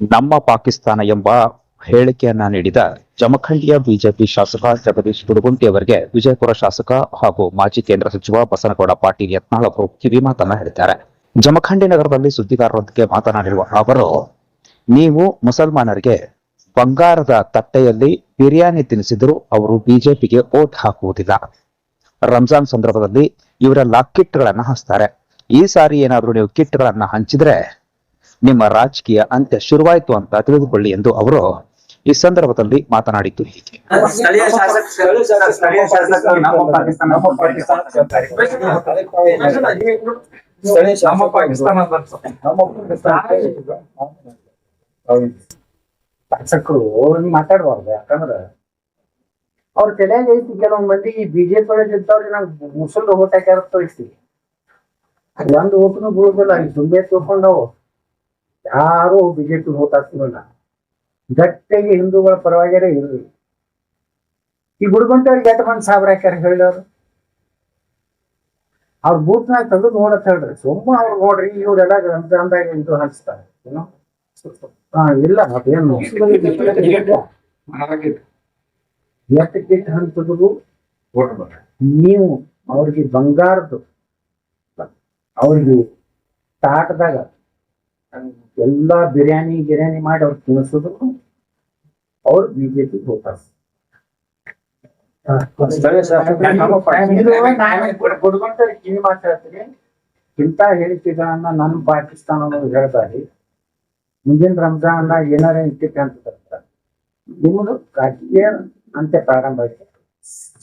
ನಮ್ಮ ಪಾಕಿಸ್ತಾನ ಎಂಬ ಹೇಳಿಕೆಯನ್ನ ನೀಡಿದ ಜಮಖಂಡಿಯ ಬಿಜೆಪಿ ಶಾಸಕ ಜಗದೀಶ್ ಗುಡಗುಂಟಿ ಅವರಿಗೆ ವಿಜಯಪುರ ಶಾಸಕ ಹಾಗೂ ಮಾಜಿ ಕೇಂದ್ರ ಸಚಿವ ಬಸನಗೌಡ ಪಾಟೀಲ್ ಯತ್ನಾಳ್ ಅವರು ಕಿವಿ ಮಾತನ್ನ ಹೇಳಿದ್ದಾರೆ. ಜಮಖಂಡಿ ನಗರದಲ್ಲಿ ಸುದ್ದಿಗಾರರೊಂದಿಗೆ ಮಾತನಾಡಿರುವ ಅವರು, ನೀವು ಮುಸಲ್ಮಾನರಿಗೆ ಬಂಗಾರದ ತಟ್ಟೆಯಲ್ಲಿ ಬಿರಿಯಾನಿ ತಿನ್ನಿಸಿದ್ರು ಅವರು ಬಿಜೆಪಿಗೆ ವೋಟ್ ಹಾಕುವುದಿಲ್ಲ. ರಂಜಾನ್ ಸಂದರ್ಭದಲ್ಲಿ ಇವರೆಲ್ಲ ಕಿಟ್ಗಳನ್ನ ಹಂಚ್ತಾರೆ. ಈ ಸಾರಿ ಏನಾದ್ರೂ ನೀವು ಕಿಟ್ಗಳನ್ನ ಹಂಚಿದ್ರೆ ನಿಮ್ಮ ರಾಜಕೀಯ ಅಂತ್ಯ ಶುರುವಾಯಿತು ಅಂತ ತಿಳಿದುಕೊಳ್ಳಿ ಎಂದು ಅವರು ಈ ಸಂದರ್ಭದಲ್ಲಿ ಮಾತನಾಡಿದ್ದು ಹೀಗೆ. ಶಾಸಕರು ಮಾತಾಡಬಾರ್ದು, ಯಾಕಂದ್ರ ಅವ್ರ ತಲೆಯಾಗ ಐತಿ ಕೆಲವೊಂದ್ ಮಂದಿ ಬಿಜೆಪಿ ಒಳಗೆ ಇದ್ದವ್ರಿಗೆ ನಾವು ಮುಸಲ್ದ ಓಟ್ ಹಾಕ್ಯಾರ ತೋರಿಸ್ತೀವಿ. ಒಂದು ಓಟ್ನು ಬೀಳುದಿಲ್ಲ, ಸುಮ್ಮನೆ ತಗೊಂಡವು ಯಾರು ಬಿಜೆಪಿ ಓಟ್ ಹಾಕ್ತಿರಲ್ಲ. ಗಟ್ಟಿಗೆ ಹಿಂದೂಗಳ ಪರವಾಗಿರೇ ಇರ್ಲಿ. ಈ ಗುಡ್ಗಂಟವ್ರಿಗೆ ಎಷ್ಟು ಮಂದಿ ಸಾಬ್ರ ಹಾಕ್ಯಾರ ಹೇಳೋರು, ಅವ್ರ ಬೂತ್ನಾಗ ತೆಗೆದು ನೋಡತ್ ಹೇಳ್ರಿ. ಸುಮ್ಮ ಅವ್ರು ನೋಡ್ರಿ, ಇವ್ರೆಲ್ಲ ರಂಜಾನ್ದಾಗ ಇದು ಹಂಚ್ತಾರೆ ಏನೋ. ಇಲ್ಲ ಅದೇನು ಎಷ್ಟು ಕಿಟ್ ಹಂಚಿದ್ರು ನೀವು ಅವ್ರಿಗೆ ಬಂಗಾರದ್ದು ಅವ್ರಿಗೆ ತಾಟದಾಗ ಎಲ್ಲಾ ಬಿರಿಯಾನಿ ಮಾಡಿ ಅವ್ರು ತಿನ್ನಿಸಿದ್ರು ಅವ್ರು ಬಿಜೆಪಿ ಹೋಗ್ತಾರೆ. ಕಿವಿ ಮಾತಾಡ್ತೀನಿ, ಇಂತ ಹೇಳಿಕೆಗಳನ್ನ ನನ್ನ ಪಾಕಿಸ್ತಾನ ಅನ್ನೋದು ಹೇಳ್ತಾರೆ. ಮುಂದಿನ ರಂಜಾನ್ ಏನಾರ ಇಟ್ಟಿಟ್ಟು ಅಂತ ನಿಮ್ಮದು ರಾಜಕೀಯ ಅಂತ್ಯ ಪ್ರಾರಂಭ ಆಯ್ತು.